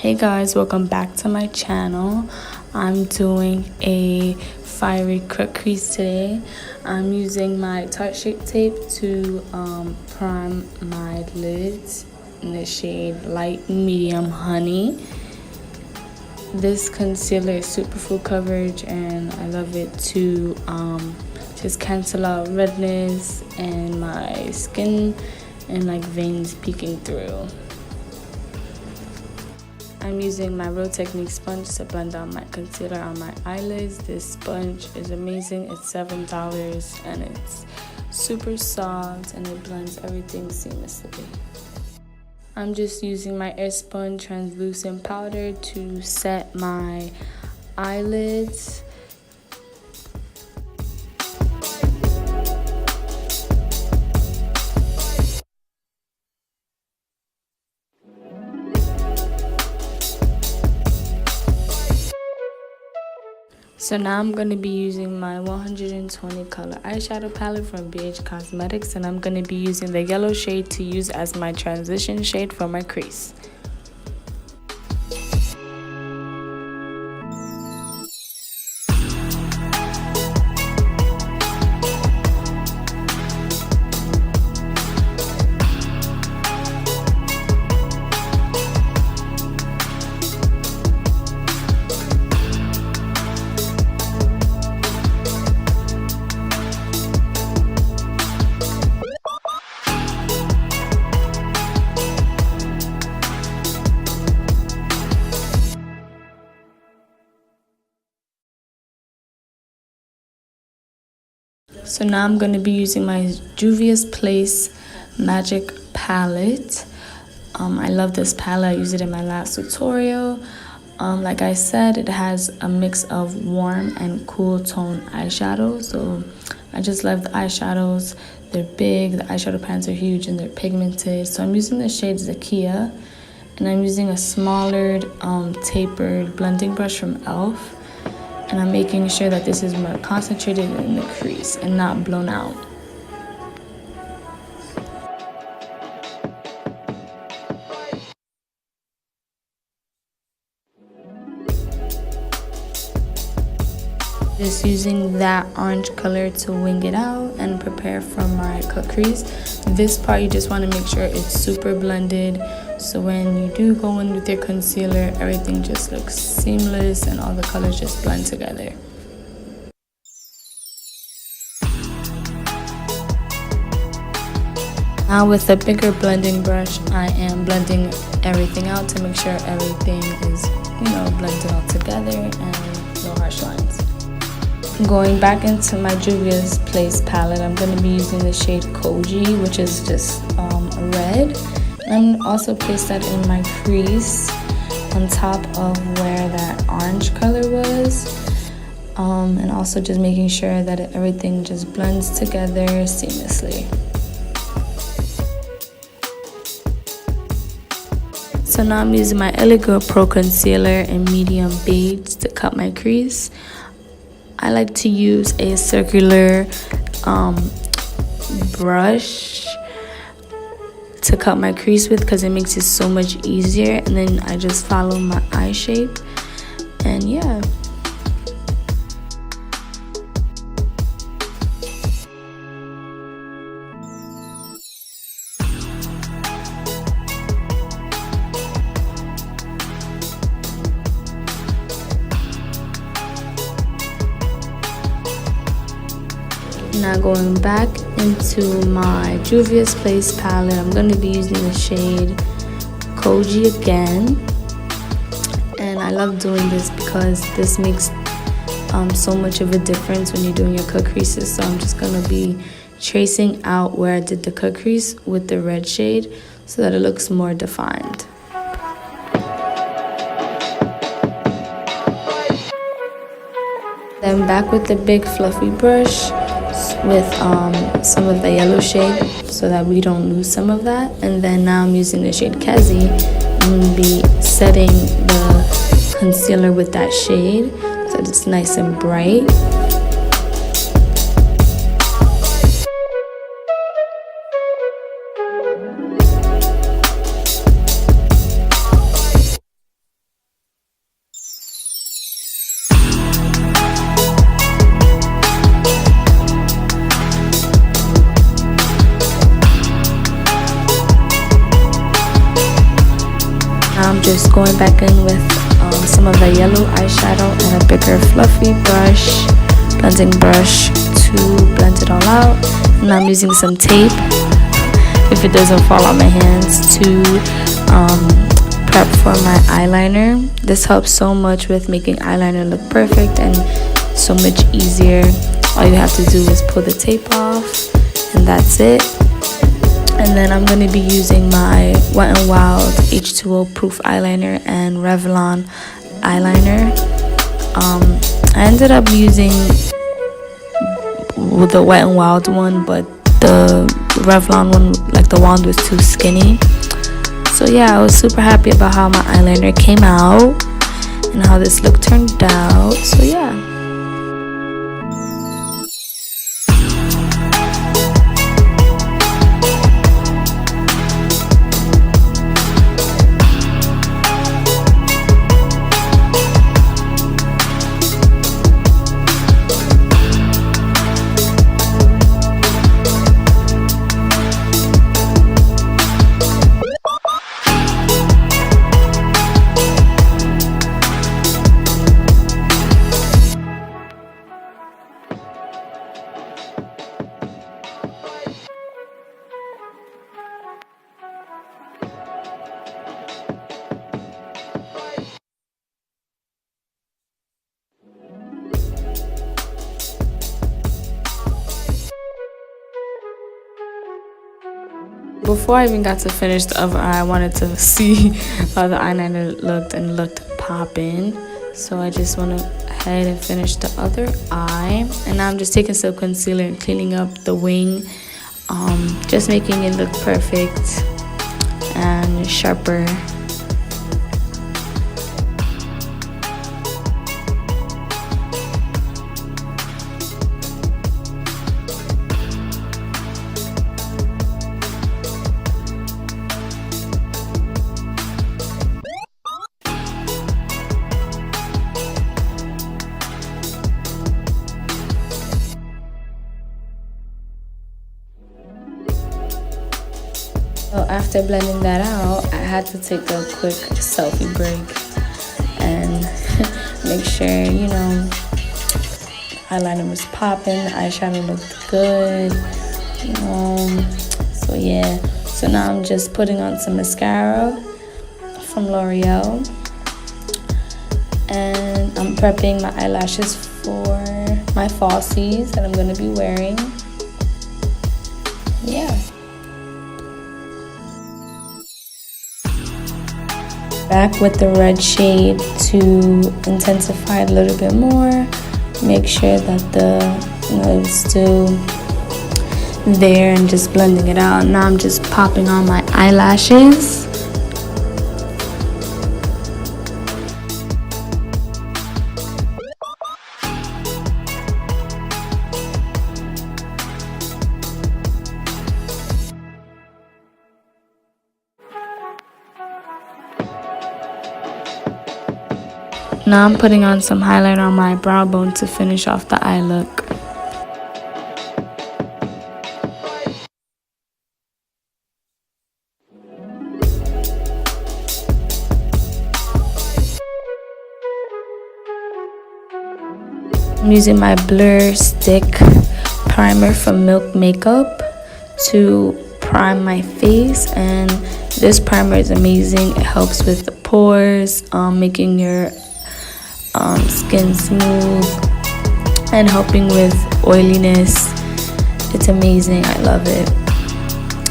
Hey guys, welcome back to my channel. I'm doing a fiery Cutcrease today. I'm using my Tarte Shape Tape to prime my lids in the shade Light Medium Honey. This concealer is super full coverage and I love it to just cancel out redness and my skin and like veins peeking through. I'm using my Real Technique sponge to blend out my concealer on my eyelids. This sponge is amazing. It's $7 and it's super soft and it blends everything seamlessly. I'm just using my Air Sponge translucent powder to set my eyelids. So now I'm going to be using my 120 color eyeshadow palette from BH Cosmetics, and I'm going to be using the yellow shade to use as my transition shade for my crease. So now I'm going to be using my Juvia's Place Magic Palette. I love this palette. I used it in my last tutorial. Like I said, it has a mix of warm and cool tone eyeshadow. So I just love the eyeshadows. They're big, the eyeshadow pans are huge, and they're pigmented. So I'm using the shade Zakia, and I'm using a smaller tapered blending brush from e.l.f. And I'm making sure that this is more concentrated in the crease and not blown out. Just using that orange color to wing it out and prepare for my cut crease. This part you just want to make sure it's super blended, so when you do go in with your concealer, everything just looks seamless and all the colors just blend together. Now with a bigger blending brush, I am blending everything out to make sure everything is, blended all together and no harsh lines. Going back into my Juvia's Place palette, I'm going to be using the shade Koji, which is just red. And also place that in my crease on top of where that orange color was. And also just making sure that everything just blends together seamlessly. So now I'm using my LA Girl Pro Concealer in medium beige to cut my crease. I like to use a circular brush to cut my crease with because it makes it so much easier, and then I just follow my eye shape, and yeah. Now going back into my Juvia's Place palette, I'm going to be using the shade Koji again. And I love doing this because this makes so much of a difference when you're doing your cut creases. So I'm just going to be tracing out where I did the cut crease with the red shade so that it looks more defined. Then back with the big fluffy brush with some of the yellow shade so that we don't lose some of that. And then now I'm using the shade Kezi. I'm going to be setting the concealer with that shade so it's nice and bright. just going back in with some of the yellow eyeshadow and a bigger fluffy brush, blending brush to blend it all out. And I'm using some tape, if it doesn't fall on my hands, to prep for my eyeliner. This helps so much with making eyeliner look perfect and so much easier. All you have to do is pull the tape off, and that's it. And then I'm going to be using my Wet n Wild H2O proof eyeliner and Revlon eyeliner. I ended up using the Wet n Wild one, but the Revlon one, like the wand, was too skinny. So yeah, I was super happy about how my eyeliner came out and how this look turned out. So yeah. Before I even got to finish the other eye, I wanted to see how the eyeliner looked, and it looked poppin'. So I just went ahead and finished the other eye. And now I'm just taking some concealer and cleaning up the wing, just making it look perfect and sharper. So after blending that out, I had to take a quick selfie break and make sure, you know, eyeliner was popping, the eyeshadow looked good, you know. So yeah, so now I'm just putting on some mascara from L'Oreal, and I'm prepping my eyelashes for my falsies that I'm going to be wearing. Yeah. Back with the red shade to intensify it a little bit more. Make sure that it's still there, and just blending it out. Now I'm just popping on my eyelashes. Now I'm putting on some highlighter on my brow bone to finish off the eye look. I'm using my Blur Stick primer from Milk Makeup to prime my face, and this primer is amazing. It helps with the pores, making your skin smooth and helping with oiliness. It's amazing. I love it,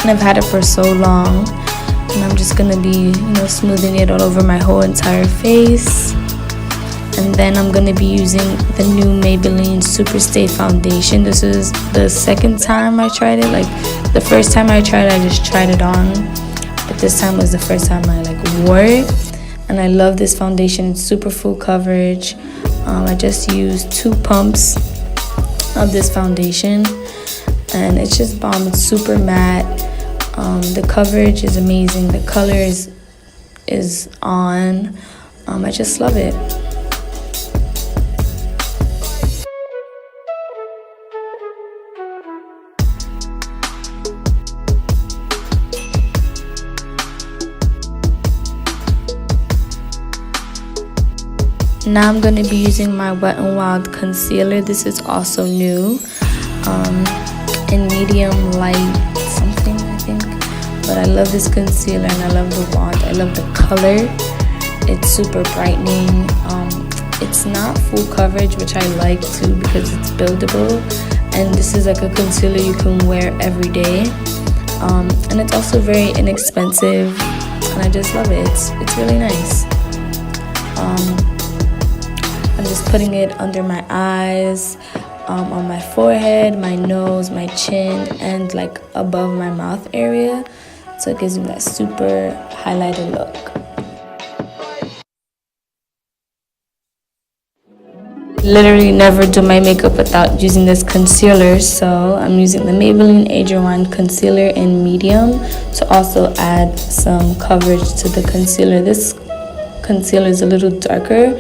and I've had it for so long, and I'm just gonna be smoothing it all over my whole entire face. And then I'm gonna be using the new Maybelline Superstay foundation. This is the second time I tried it. Like the first time I tried it, I just tried it on, but this time was the first time I wore it. And I love this foundation. It's super full coverage. I just used 2 pumps of this foundation, and it's just bomb. It's super matte. The coverage is amazing. The color is on. I just love it. Now I'm going to be using my Wet n Wild concealer. This is also new, in medium light something, I think. But I love this concealer and I love the wand. I love the color. It's super brightening. It's not full coverage, which I like too because it's buildable. And this is like a concealer you can wear every day. And it's also very inexpensive, and I just love it. It's really nice. I'm just putting it under my eyes, on my forehead, my nose, my chin, and like above my mouth area, so it gives me that super highlighted look. Literally never do my makeup without using this concealer, so I'm using the Maybelline Age Rewind concealer in medium to also add some coverage to the concealer. This concealer is a little darker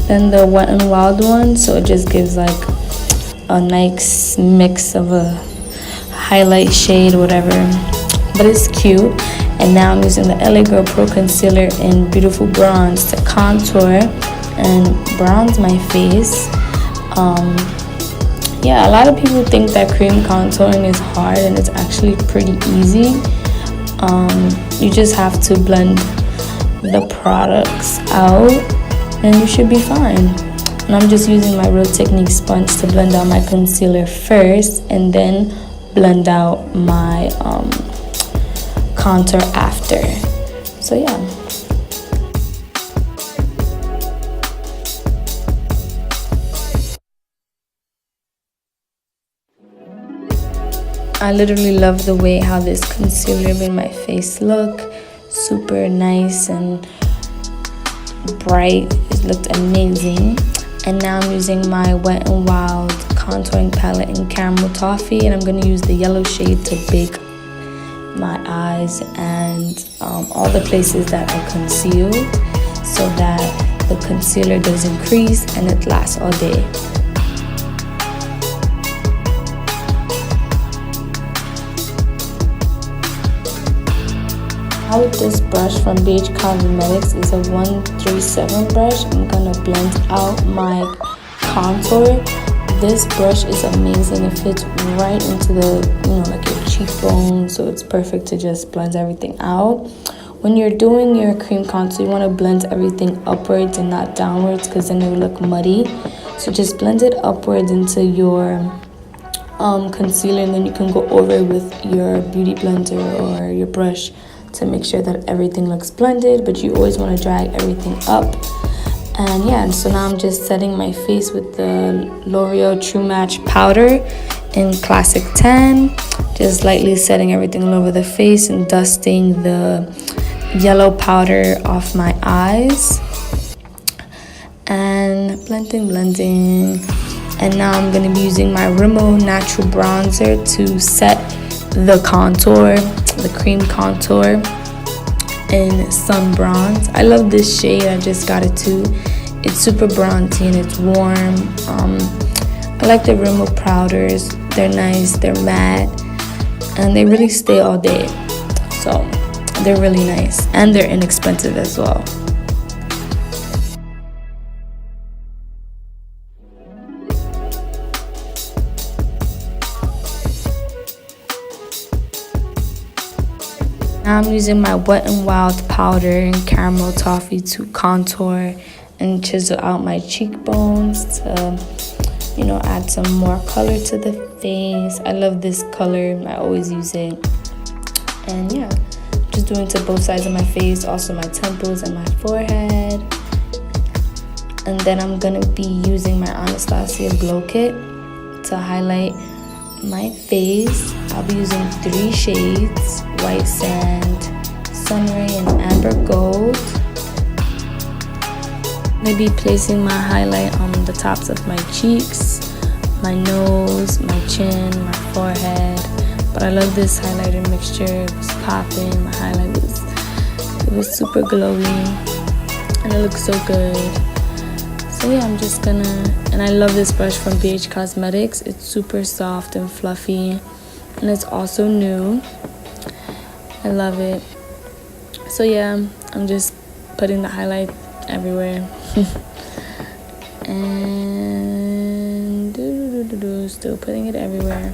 than the Wet n Wild one, so it just gives like a nice mix of a highlight shade, whatever, but it's cute. And now I'm using the LA Girl Pro concealer in Beautiful Bronze to contour and bronze my face. Yeah, a lot of people think that cream contouring is hard, and it's actually pretty easy. You just have to blend the products out and you should be fine. And I'm just using my Real Technique sponge to blend out my concealer first and then blend out my contour after. So yeah. I literally love the way how this concealer made my face look. Super nice and bright. It looked amazing. And now I'm using my Wet n Wild contouring palette in Caramel Toffee, and I'm going to use the yellow shade to bake my eyes and all the places that I concealed, so that the concealer doesn't crease and it lasts all day. Now with this brush from BH Cosmetics is a 137 brush. I'm gonna blend out my contour. This brush is amazing. It fits right into the, like your cheekbone, so it's perfect to just blend everything out. When you're doing your cream contour, you want to blend everything upwards and not downwards, because then it will look muddy. So just blend it upwards into your concealer, and then you can go over it with your beauty blender or your brush to make sure that everything looks blended, but you always want to drag everything up. And yeah, and so now I'm just setting my face with the L'Oreal True Match powder in Classic 10, just lightly setting everything all over the face and dusting the yellow powder off my eyes, and blending. And now I'm going to be using my Rimmel Natural Bronzer to set the contour, the cream contour in Sun Bronze. I love this shade. I just got it too. It's super bronzy and it's warm. I like the Rimmel powders. They're nice, they're matte, and they really stay all day. So they're really nice, and they're inexpensive as well. Now I'm using my Wet n Wild powder in Caramel Toffee to contour and chisel out my cheekbones to, add some more color to the face. I love this color. I always use it. And yeah, just doing to both sides of my face, also my temples and my forehead. And then I'm gonna be using my Anastasia Glow Kit to highlight my face. I'll be using 3 shades: White Sand, Sunray, and Amber Gold. Maybe placing my highlight on the tops of my cheeks, my nose, my chin, my forehead. But I love this highlighter mixture. It was popping. My highlight was super glowy, and it looks so good. So yeah, I'm just gonna, and I love this brush from BH Cosmetics. It's super soft and fluffy, and it's also new. I love it. So yeah, I'm just putting the highlight everywhere. And still putting it everywhere.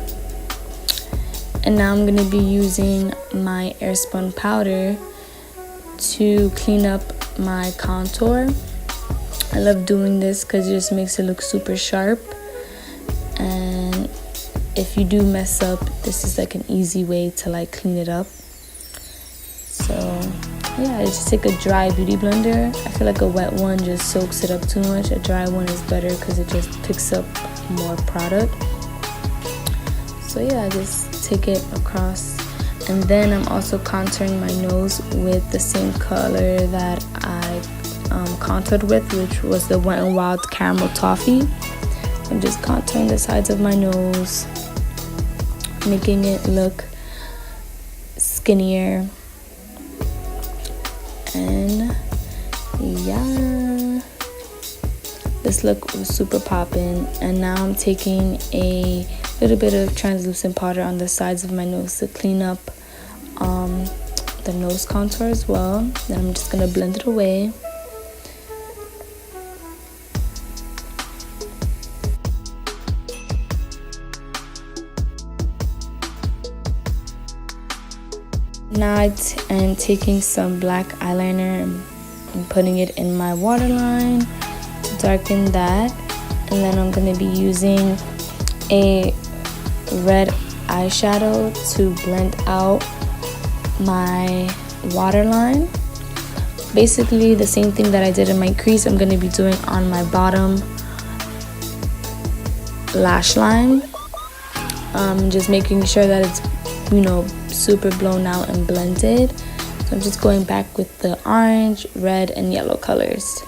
And now I'm going to be using my airspun powder to clean up my contour. I love doing this because it just makes it look super sharp. And if you do mess up, this is like an easy way to like clean it up. So yeah, I just take a dry beauty blender. I feel like a wet one just soaks it up too much. A dry one is better because it just picks up more product. So yeah, I just take it across. And then I'm also contouring my nose with the same color that I contoured with, which was the Wet n Wild Caramel Toffee. I'm just contouring the sides of my nose, making it look skinnier. And yeah, this look was super poppin'. And now I'm taking a little bit of translucent powder on the sides of my nose to clean up the nose contour as well. Then I'm just gonna blend it away. Now I'm taking some black eyeliner and putting it in my waterline to darken that. And then I'm going to be using a red eyeshadow to blend out my waterline. Basically the same thing that I did in my crease, I'm going to be doing on my bottom lash line. Just making sure that it's, you know, super blown out and blended. So I'm just going back with the orange, red, and yellow colors.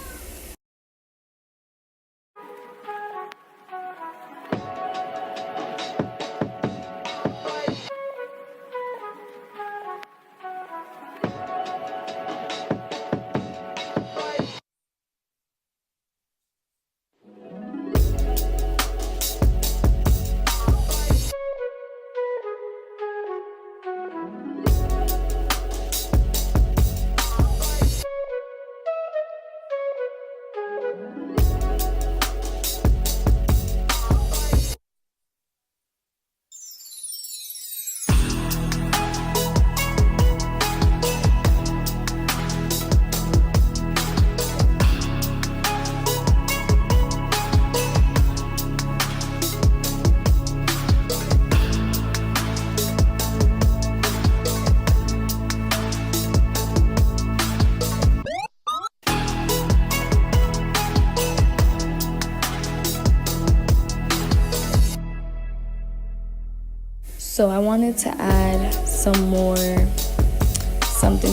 So I wanted to add something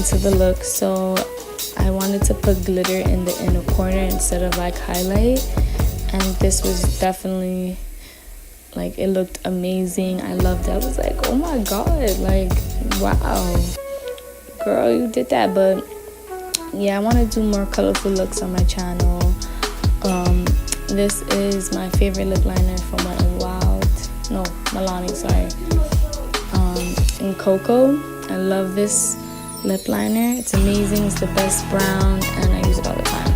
to the look. So I wanted to put glitter in the inner corner instead of like highlight. And this was definitely like, it looked amazing. I loved it. I was like, oh my God, like, wow, girl, you did that. But yeah, I want to do more colorful looks on my channel. This is my favorite lip liner from Wet n Wild. No, Milani, sorry. In Cocoa. I love this lip liner. It's amazing. It's the best brown, and I use it all the time.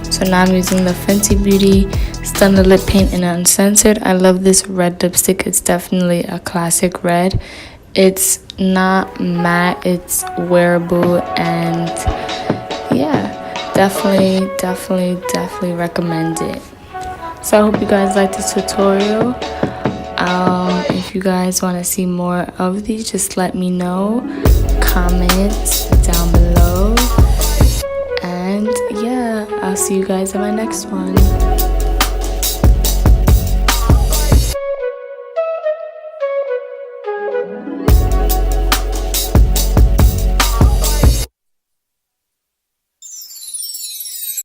So now I'm using the Fenty Beauty Stun the Lip Paint in Uncensored. I love this red lipstick. It's definitely a classic red. It's not matte, it's wearable, and yeah, definitely recommend it. So I hope you guys liked this tutorial. If you guys want to see more of these, just let me know. Comment down below. And yeah, I'll see you guys in my next one.